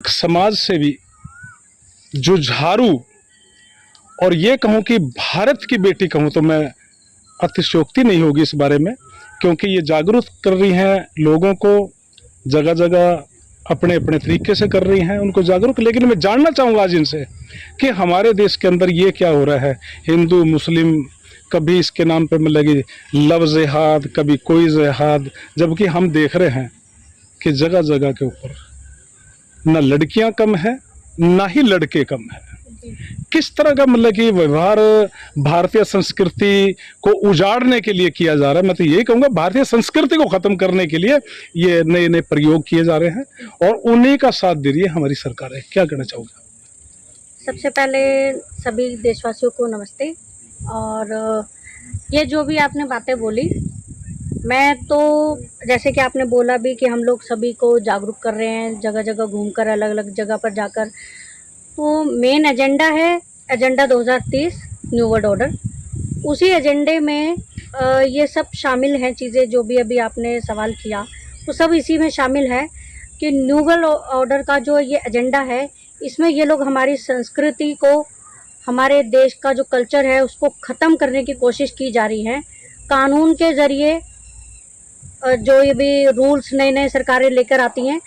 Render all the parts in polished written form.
एक समाज सेवी, जुझारू, और ये कहूँ कि भारत की बेटी कहूँ तो मैं अतिशयोक्ति नहीं होगी इस बारे में, क्योंकि ये जागरूक कर रही हैं लोगों को, जगह जगह अपने अपने तरीके से कर रही हैं उनको जागरूक। लेकिन मैं जानना चाहूँगा आज इनसे कि हमारे देश के अंदर ये क्या हो रहा है, हिंदू मुस्लिम, कभी इसके नाम पे मतलब कि लव जिहाद, कभी कोई जिहाद, जबकि हम देख रहे हैं कि जगह जगह के ऊपर ना लड़कियां कम है ना ही लड़के कम है। किस तरह का मतलब कि व्यवहार भारतीय संस्कृति को उजाड़ने के लिए किया जा रहा है। मैं तो यही कहूँगा भारतीय संस्कृति को खत्म करने के लिए ये नए नए प्रयोग किए जा रहे हैं, और उन्हीं का साथ दे रही है हमारी सरकार है। क्या कहना चाहोगे? सबसे पहले सभी देशवासियों को नमस्ते। और ये जो भी आपने बातें बोली, मैं तो जैसे कि आपने बोला भी कि हम लोग सभी को जागरूक कर रहे हैं, जगह जगह घूमकर, अलग अलग जगह पर जाकर। तो मेन एजेंडा है एजेंडा 2030 न्यू वर्ल्ड ऑर्डर। उसी एजेंडे में ये सब शामिल हैं चीज़ें, जो भी अभी आपने सवाल किया वो सब इसी में शामिल है कि न्यू वर्ल्ड ऑर्डर का जो ये एजेंडा है, इसमें ये लोग हमारी संस्कृति को, हमारे देश का जो कल्चर है उसको ख़त्म करने की कोशिश की जा रही है। कानून के ज़रिए जो ये भी रूल्स नए नए सरकारें लेकर आती हैं।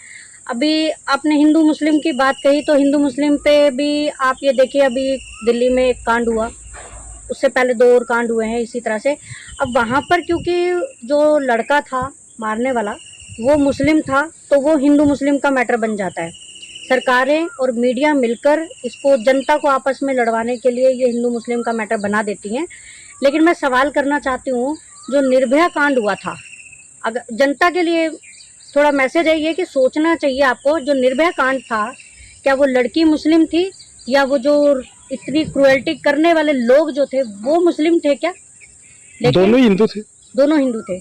अभी आपने हिंदू मुस्लिम की बात कही, तो हिंदू मुस्लिम पे भी आप ये देखिए, अभी दिल्ली में एक कांड हुआ, उससे पहले 2 और कांड हुए हैं इसी तरह से। अब वहाँ पर क्योंकि जो लड़का था मारने वाला वो मुस्लिम था, तो वो हिंदू मुस्लिम का मैटर बन जाता है। सरकारें और मीडिया मिलकर इसको, जनता को आपस में लड़वाने के लिए ये हिंदू मुस्लिम का मैटर बना देती हैं। लेकिन मैं सवाल करना चाहती हूँ, जो निर्भया कांड हुआ था, अगर जनता के लिए थोड़ा मैसेज है ये कि सोचना चाहिए आपको, जो निर्भया कांड था, क्या वो लड़की मुस्लिम थी या वो जो इतनी क्रुएल्टी करने वाले लोग जो थे वो मुस्लिम थे क्या? दोनों हिंदू थे। दोनों हिंदू थे।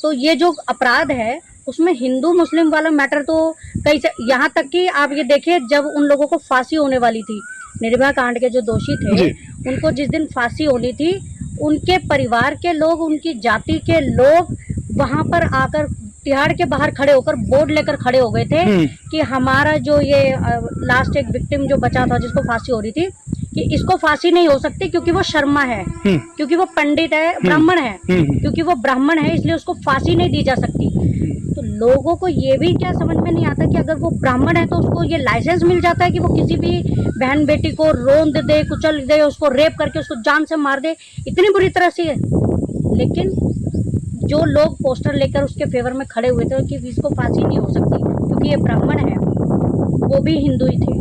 तो ये जो अपराध है उसमें हिंदू मुस्लिम वाला मैटर तो कई से, यहाँ तक कि आप ये देखिए, जब उन लोगों को फांसी होने वाली थी, निर्भया कांड के जो दोषी थे उनको जिस दिन फांसी होनी थी, उनके परिवार के लोग, उनकी जाति के लोग वहां पर आकर तिहाड़ के बाहर खड़े होकर बोर्ड लेकर खड़े हो गए थे कि हमारा जो ये लास्ट एक विक्टिम जो बचा था जिसको फांसी हो रही थी, कि इसको फांसी नहीं हो सकती क्योंकि वो शर्मा है, क्योंकि वो पंडित है, ब्राह्मण है, क्योंकि वो ब्राह्मण है इसलिए उसको फांसी नहीं दी जा सकती। तो लोगों को ये भी क्या समझ में नहीं आता कि अगर वो ब्राह्मण है तो उसको ये लाइसेंस मिल जाता है कि वो किसी भी बहन बेटी को रोंद दे, कुचल दे, उसको रेप करके उसको जान से मार दे, इतनी बुरी तरह से है। लेकिन जो लोग पोस्टर लेकर उसके फेवर में खड़े हुए थे कि इसको फांसी नहीं हो सकती क्योंकि ये ब्राह्मण है, वो भी हिंदू ही थे,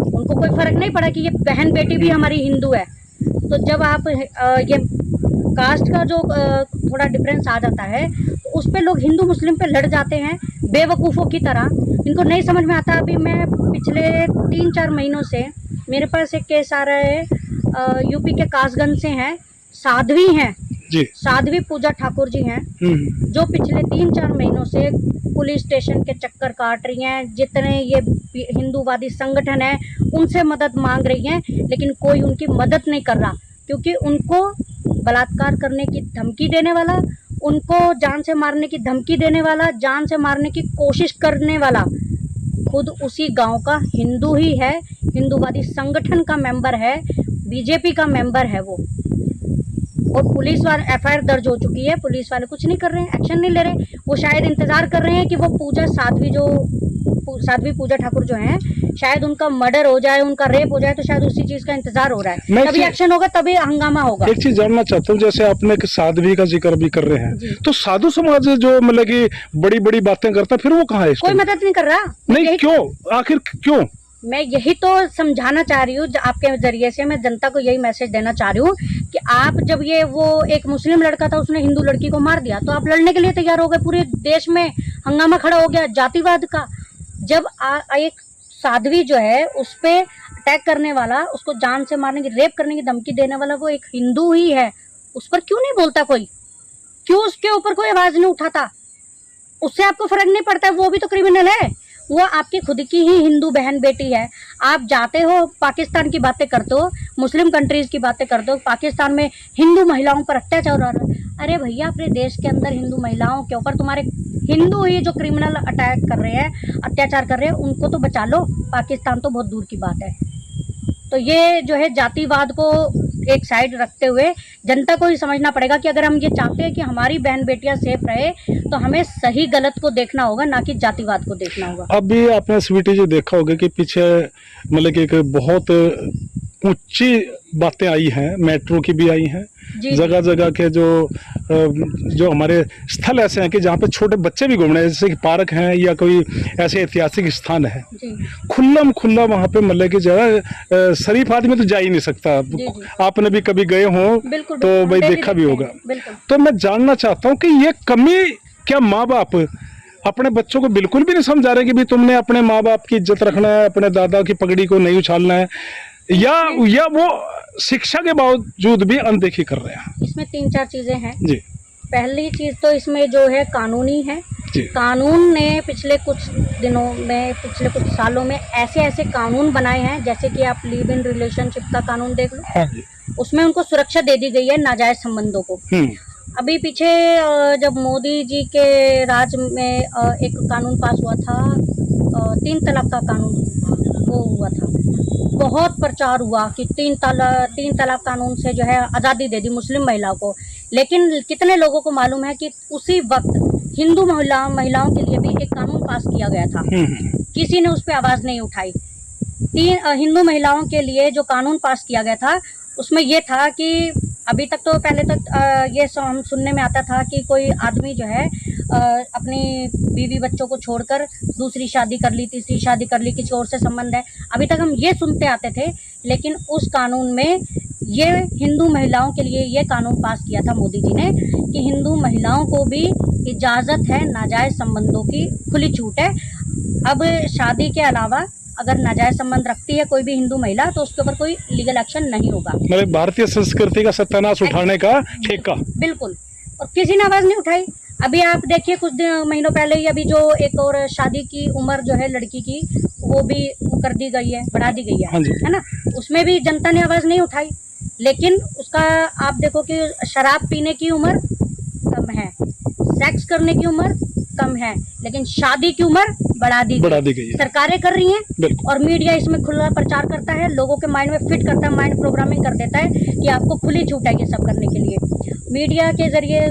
उनको कोई फर्क नहीं पड़ा कि ये बहन बेटी भी हमारी हिंदू है। तो जब आप ये कास्ट का जो थोड़ा डिफरेंस आ जाता है तो उस पर लोग हिंदू मुस्लिम पे लड़ जाते हैं बेवकूफ़ों की तरह, इनको नहीं समझ में आता। अभी मैं पिछले 3-4 महीनों से मेरे पास एक केस आ रहा है, यूपी के कासगंज से हैं, साध्वी हैं जी, साध्वी पूजा ठाकुर जी हैं, जो पिछले 3-4 महीनों से पुलिस स्टेशन के चक्कर काट रही हैं, जितने ये हिंदूवादी संगठन है उनसे मदद मांग रही हैं, लेकिन कोई उनकी मदद नहीं कर रहा, क्योंकि उनको बलात्कार करने की धमकी देने वाला, उनको जान से मारने की धमकी देने वाला, जान से मारने की कोशिश करने वाला खुद उसी गांव का हिंदू ही है, हिंदूवादी संगठन का मेंबर है, बीजेपी का मेंबर है वो। और पुलिस वाले, एफआईआर दर्ज हो चुकी है, पुलिस वाले कुछ नहीं कर रहे हैं, एक्शन नहीं ले रहे। वो शायद इंतजार कर रहे हैं कि वो पूजा साध्वी पूजा ठाकुर जो हैं, शायद उनका मर्डर हो जाए, उनका रेप हो जाए, तो शायद उसी चीज का इंतजार हो रहा है, तभी एक्शन होगा, तभी हंगामा होगा। एक चीज जानना चाहता हूँ, जैसे आपने साध्वी का जिक्र भी कर रहे हैं, तो साधु समाज जो मतलब की बड़ी बड़ी बातें करता है, फिर वो कहाँ है? कोई मदद नहीं कर रहा। नहीं, क्यों? आखिर क्यों? मैं यही तो समझाना चाह रही हूँ, आपके जरिए से मैं जनता को यही मैसेज देना चाह रही हूँ कि आप, जब ये वो एक मुस्लिम लड़का था उसने हिंदू लड़की को मार दिया, तो आप लड़ने के लिए तैयार हो गए, पूरे देश में हंगामा खड़ा हो गया जातिवाद का। जब एक साध्वी जो है उस पे अटैक करने वाला, उसको जान से मारने की, रेप करने की धमकी देने वाला वो एक हिंदू ही है, उस पर क्यों नहीं बोलता कोई? क्यों उसके ऊपर कोई आवाज नहीं उठाता? उससे आपको फर्क नहीं पड़ता? वो भी तो क्रिमिनल है, वो आपकी खुद की ही हिंदू बहन बेटी है। आप जाते हो पाकिस्तान की बातें करते हो, मुस्लिम कंट्रीज की बातें करते हो, पाकिस्तान में हिंदू महिलाओं पर अत्याचार हो रहा है। अरे भैया, अपने देश के अंदर हिंदू महिलाओं के ऊपर, तुम्हारे हिंदू ही जो क्रिमिनल अटैक कर रहे हैं, अत्याचार कर रहे हैं, उनको तो बचा लो, पाकिस्तान तो बहुत दूर की बात है। तो ये जो है जातिवाद को एक साइड रखते हुए जनता को ही समझना पड़ेगा कि अगर हम ये चाहते हैं कि हमारी बहन बेटियां सेफ रहे तो हमें सही गलत को देखना होगा, ना कि जातिवाद को देखना होगा। अब भी आपने स्वीटी जी देखा होगा कि पीछे मतलब कि एक बहुत ऊंची बातें आई हैं, मेट्रो की भी आई हैं, जी जगह जगह के जो हमारे स्थल ऐसे हैं कि जहाँ पे छोटे बच्चे भी घूम रहे हैं, जैसे कि पार्क हैं या कोई ऐसे ऐतिहासिक स्थान है, जी खुला वहाँ पे मतलब कि जगह शरीफ आदमी तो जा ही नहीं सकता। जी। आपने भी कभी गए हो बिल्कुल तो बिल्कुल, भाई हम देखा भी देखते होगा। हैं, बिल्कुल। तो मैं जानना चाहता हूँ कि ये कमी क्या माँ बाप अपने बच्चों को बिल्कुल भी नहीं समझा रहे कि भी तुमने अपने माँ बाप की इज्जत रखना है, अपने दादा की पगड़ी को नहीं उछालना है, या वो शिक्षा के बावजूद भी अनदेखी कर रहे हैं? इसमें 3-4 चीजें हैं। जी पहली चीज तो इसमें जो है कानूनी है। जी कानून ने पिछले कुछ दिनों में, पिछले कुछ सालों में ऐसे ऐसे कानून बनाए हैं, जैसे कि आप लिव इन रिलेशनशिप का कानून देख लो, हाँ जी। उसमें उनको सुरक्षा दे दी गई है नाजायज संबंधों को। अभी पीछे जब मोदी जी के राज में एक कानून पास हुआ था, 3 तलाक का कानून वो हुआ था, बहुत प्रचार हुआ कि 3 तलाक कानून से जो है आज़ादी दे दी मुस्लिम महिलाओं को। लेकिन कितने लोगों को मालूम है कि उसी वक्त हिंदू महिलाओं के लिए भी एक कानून पास किया गया था, किसी ने उस पर आवाज़ नहीं उठाई। हिंदू महिलाओं के लिए जो कानून पास किया गया था उसमें ये था कि अभी तक तो पहले तक ये हम सुनने में आता था कि कोई आदमी जो है अपनी बीवी बच्चों को छोड़कर दूसरी शादी कर ली, तीसरी शादी कर ली, किसी और से संबंध है, अभी तक हम ये सुनते आते थे। लेकिन उस कानून में ये हिंदू महिलाओं के लिए ये कानून पास किया था मोदी जी ने कि हिंदू महिलाओं को भी इजाज़त है नाजायज़ संबंधों की, खुली छूट है। अब शादी के अलावा अगर नाजायज संबंध रखती है कोई भी हिंदू महिला तो उसके ऊपर कोई लीगल एक्शन नहीं होगा। मतलब भारतीय संस्कृति का सत्यानाश उठाने का ठेका। बिल्कुल, और किसी ने आवाज नहीं उठाई। अभी आप देखिए कुछ महीनों पहले ही अभी जो एक और शादी की उम्र जो है लड़की की वो भी कर दी गई है, बढ़ा दी गई हाँ जी। है ना, उसमें भी जनता ने आवाज नहीं उठाई। लेकिन उसका आप देखो कि शराब पीने की उम्र कम है, सेक्स करने की उम्र कम है, लेकिन शादी की उम्र बढ़ा दी गई है। सरकारें कर रही हैं और मीडिया इसमें खुला प्रचार करता है, लोगों के माइंड में फिट करता है, माइंड प्रोग्रामिंग कर देता है कि आपको खुली छूट है ये सब करने के लिए। मीडिया के जरिए,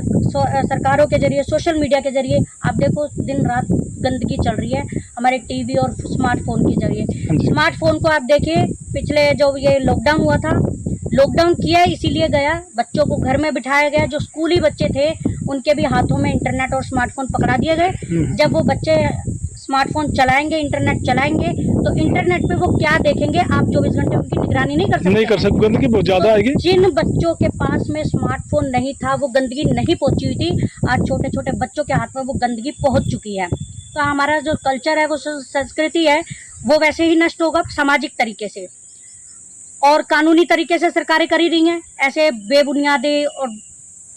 सरकारों के जरिए, सोशल मीडिया के जरिए आप देखो दिन रात गंदगी चल रही है हमारे टीवी और स्मार्टफोन के जरिए। स्मार्टफोन को आप देखिए, पिछले जो ये लॉकडाउन हुआ था, लॉकडाउन किया इसीलिए गया, बच्चों को घर में बिठाया गया, जो स्कूली बच्चे थे उनके भी हाथों में इंटरनेट और स्मार्टफोन पकड़ा दिए गए। जब वो बच्चे स्मार्टफोन चलाएंगे, इंटरनेट चलाएंगे, तो इंटरनेट पे वो क्या देखेंगे, आप 24 घंटे उनकी निगरानी नहीं कर सकते। गंदगी बहुत ज्यादा आएगी। जिन बच्चों के पास में स्मार्टफोन नहीं था, वो गंदगी नहीं पहुंची हुई थी, आज छोटे छोटे बच्चों के हाथ में वो गंदगी पहुंच चुकी है। तो हमारा जो कल्चर है, वो संस्कृति है, वो वैसे ही नष्ट होगा सामाजिक तरीके से। और कानूनी तरीके से सरकारें कर ही रही हैं ऐसे बेबुनियादी और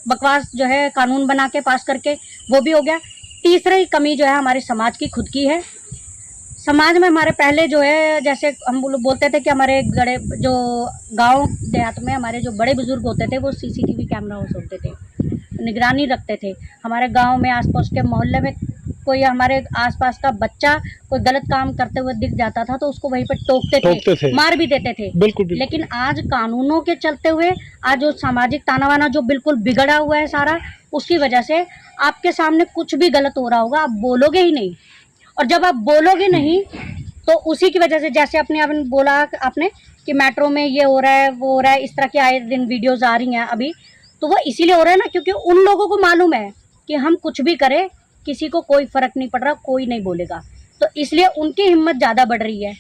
बकवास जो है कानून बना के पास करके, वो भी हो गया। तीसरी कमी जो है हमारे समाज की खुद की है। समाज में हमारे पहले जो है, जैसे हम बोलते थे कि हमारे बड़े जो गांव देहात में हमारे जो बड़े बुजुर्ग होते थे वो सीसीटीवी कैमरा होते थे, निगरानी रखते थे। हमारे गांव में आसपास के मोहल्ले में कोई हमारे आसपास का बच्चा कोई गलत काम करते हुए दिख जाता था तो उसको वहीं पर टोकते थे, मार भी देते थे। बिल्कुल। लेकिन आज कानूनों के चलते हुए आज जो सामाजिक ताना बाना जो बिल्कुल बिगड़ा हुआ है सारा, उसकी वजह से आपके सामने कुछ भी गलत हो रहा होगा, आप बोलोगे ही नहीं। और जब आप बोलोगे नहीं तो उसी की वजह से, जैसे आपने बोला आपने कि मेट्रो में ये हो रहा है, वो हो रहा है, इस तरह के आए दिन वीडियोज आ रही हैं अभी, तो वो इसीलिए हो रहा है ना क्योंकि उन लोगों को मालूम है कि हम कुछ भी करें किसी को कोई फर्क नहीं पड़ रहा, कोई नहीं बोलेगा, तो इसलिए उनकी हिम्मत ज़्यादा बढ़ रही है।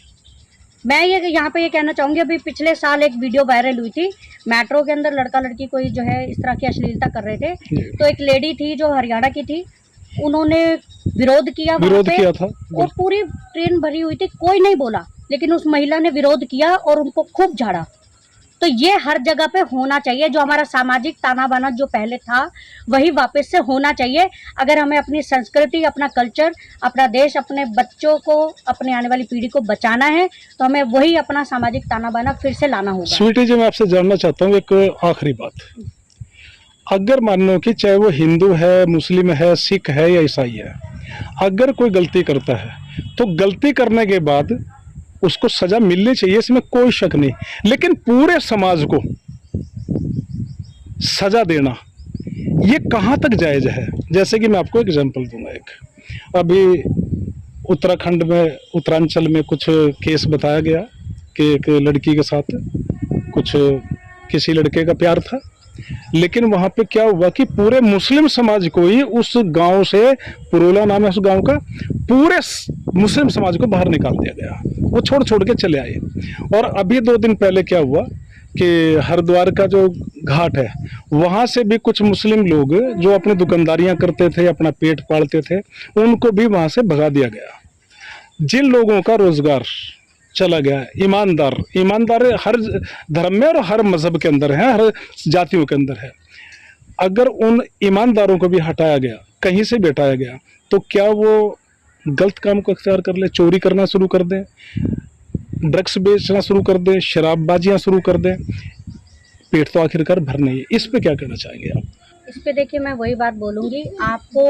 मैं ये यहाँ पे ये कहना चाहूँगी, अभी पिछले साल एक वीडियो वायरल हुई थी, मेट्रो के अंदर लड़का लड़की कोई जो है इस तरह की अश्लीलता कर रहे थे, तो एक लेडी थी जो हरियाणा की थी, उन्होंने विरोध किया था और पूरी ट्रेन भरी हुई थी, कोई नहीं बोला, लेकिन उस महिला ने विरोध किया और उनको खूब झाड़ा। तो ये हर जगह पे होना चाहिए, जो हमारा सामाजिक ताना बाना जो पहले था वही वापस से होना चाहिए। अगर हमें अपनी संस्कृति, अपना कल्चर, अपना देश, अपने बच्चों को, अपने आने वाली पीढ़ी को बचाना है तो हमें वही अपना सामाजिक ताना बाना फिर से लाना होगा। स्वीटी जी, मैं आपसे जानना चाहता हूँ एक आखिरी बात, अगर मान लो कि चाहे वो हिंदू है, मुस्लिम है, सिख है या ईसाई है, अगर कोई गलती करता है तो गलती करने के बाद उसको सजा मिलनी चाहिए, इसमें कोई शक नहीं। लेकिन पूरे समाज को सजा देना ये कहाँ तक जायज है? जैसे कि मैं आपको एग्जांपल दूंगा। एक अभी उत्तराखंड में, उत्तरांचल में कुछ केस बताया गया कि एक लड़की के साथ कुछ किसी लड़के का प्यार था, लेकिन वहां पे क्या हुआ कि पूरे मुस्लिम समाज को ही उस गांव से, पुरोला नाम है उस गांव का, पूरे मुस्लिम समाज को बाहर निकाल दिया गया। वो छोड़ छोड़ के चले आए। और अभी 2 दिन पहले क्या हुआ कि हरिद्वार का जो घाट है वहां से भी कुछ मुस्लिम लोग जो अपनी दुकानदारियां करते थे, अपना पेट पालते थे, उनको भी वहां से भगा दिया गया। जिन लोगों का रोजगार चला गया, ईमानदार हर धर्म में और हर मजहब के अंदर है, हर जातियों के अंदर है, अगर उन ईमानदारों को भी हटाया गया, कहीं से भी हटाया गया, तो क्या वो गलत काम को अख्तियार कर ले? चोरी करना शुरू कर दें, ड्रग्स बेचना शुरू कर दें, शराबबाजियां शुरू कर दें? पेट तो आखिरकार भरना ही है। इस पे क्या कहना चाहेंगे आप? इस पे देखिए, मैं वही बात बोलूँगी आपको,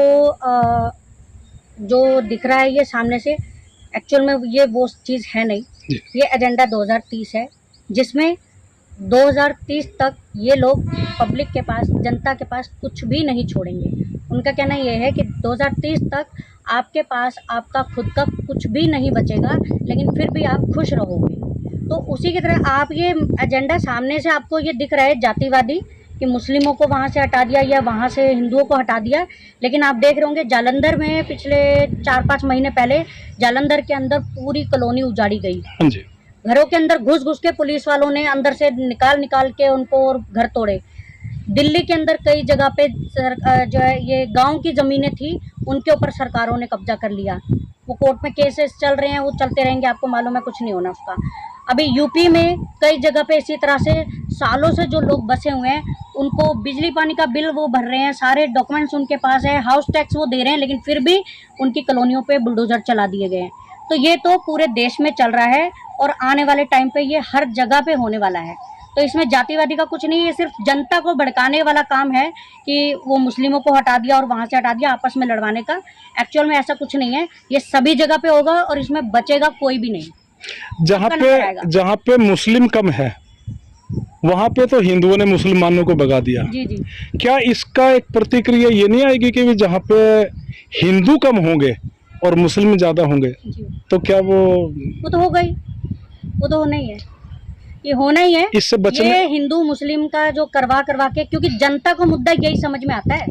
जो दिख रहा है ये सामने से, एक्चुअल में ये वो चीज़ है नहीं। ये एजेंडा 2030 है, जिसमें 2030 तक ये लोग पब्लिक के पास, जनता के पास कुछ भी नहीं छोड़ेंगे। उनका कहना ये है कि 2030 तक आपके पास आपका खुद का कुछ भी नहीं बचेगा, लेकिन फिर भी आप खुश रहोगे। तो उसी की तरह आप ये एजेंडा सामने से आपको ये दिख रहा है जातिवादी, कि मुस्लिमों को वहाँ से हटा दिया या वहाँ से हिंदुओं को हटा दिया, लेकिन आप देख रहे होंगे जालंधर में पिछले 4-5 महीने पहले जालंधर के अंदर पूरी कॉलोनी उजाड़ी गई। हाँ जी। घरों के अंदर घुस घुस के पुलिस वालों ने अंदर से निकाल के उनको और घर तोड़े। दिल्ली के अंदर कई जगह पे जो है ये गांव की ज़मीनें थी, उनके ऊपर सरकारों ने कब्जा कर लिया। वो कोर्ट में केसेस चल रहे हैं, वो चलते रहेंगे, आपको मालूम है, कुछ नहीं होना उसका। अभी यूपी में कई जगह पे इसी तरह से सालों से जो लोग बसे हुए हैं, उनको बिजली पानी का बिल वो भर रहे हैं, सारे डॉक्यूमेंट्स उनके पास है, हाउस टैक्स वो दे रहे हैं, लेकिन फिर भी उनकी कॉलोनियों पे बुलडोजर चला दिए गए हैं। तो ये तो पूरे देश में चल रहा है और आने वाले टाइम पे ये हर जगह पे होने वाला है। तो इसमें जातिवादी का कुछ नहीं है, सिर्फ जनता को भड़काने वाला काम है कि वो मुस्लिमों को हटा दिया और वहाँ से हटा दिया, आपस में लड़वाने का। एक्चुअल में ऐसा कुछ नहीं है, ये सभी जगह पे होगा और इसमें बचेगा कोई भी नहीं। जहाँ पे मुस्लिम कम है वहां पे तो हिंदुओं ने मुसलमानों को भगा दिया। जी जी। क्या इसका एक प्रतिक्रिया ये नहीं आएगी कि जहाँ पे हिंदू कम होंगे और मुस्लिम ज्यादा होंगे, तो क्या वो तो हो गई, वो तो होना ही है, ये होना ही है। इससे बचने, ये हिंदू मुस्लिम का जो करवा के, क्योंकि जनता को मुद्दा यही समझ में आता है।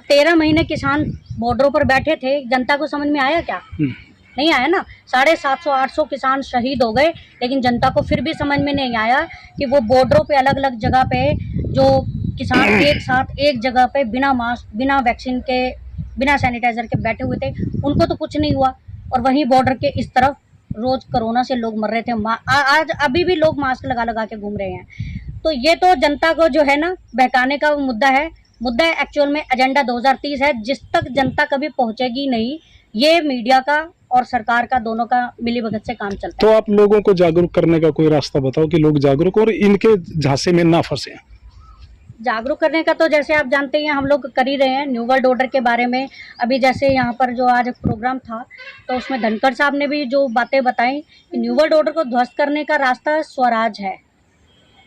13 महीने किसान बॉर्डरों पर बैठे थे, जनता को समझ में आया क्या? नहीं आया ना। 750-800 किसान शहीद हो गए, लेकिन जनता को फिर भी समझ में नहीं आया कि वो बॉर्डरों पे अलग अलग जगह पे जो किसान एक साथ एक जगह पे बिना मास्क, बिना वैक्सीन के, बिना सैनिटाइजर के बैठे हुए थे, उनको तो कुछ नहीं हुआ। और वहीं बॉर्डर के इस तरफ रोज कोरोना से लोग मर रहे थे। आज अभी भी लोग मास्क लगा के घूम रहे हैं। तो ये तो जनता को जो है ना बहकाने का मुद्दा है। मुद्दा एक्चुअल में एजेंडा 2030 है, जिस तक जनता कभी पहुंचेगी नहीं। ये मीडिया का और सरकार का दोनों का मिलीभगत से काम चलता है। तो आप लोगों को जागरूक करने का कोई रास्ता बताओ कि लोग जागरूक और इनके झांसे में ना फंसे। जागरूक करने का तो जैसे आप जानते हैं हम लोग कर ही रहे हैं, न्यू वर्ल्ड ऑर्डर के बारे में। अभी जैसे यहाँ पर जो आज प्रोग्राम था तो उसमें धनखड़ साहब ने भी जो बातें बताई कि न्यू वर्ल्ड ऑर्डर को ध्वस्त करने का रास्ता स्वराज है।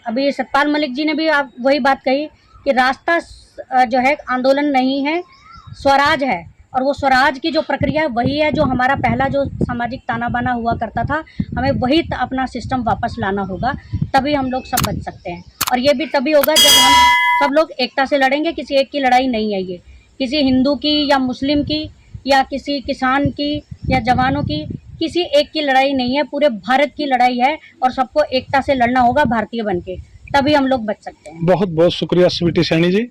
अभी सतपाल मलिक जी ने भी आप वही बात कही कि रास्ता जो है आंदोलन नहीं है, स्वराज है। और वो स्वराज की जो प्रक्रिया वही है जो हमारा पहला जो सामाजिक ताना बाना हुआ करता था, हमें वही अपना सिस्टम वापस लाना होगा, तभी हम लोग सब बच सकते हैं। और ये भी तभी होगा जब हम सब लोग एकता से लड़ेंगे। किसी एक की लड़ाई नहीं है ये, किसी हिंदू की या मुस्लिम की या किसी किसान की या जवानों की, किसी एक की लड़ाई नहीं है, पूरे भारत की लड़ाई है। और सबको एकता से लड़ना होगा भारतीय बनके, तभी हम लोग बच सकते हैं। बहुत बहुत शुक्रिया स्वीटी सैनी जी।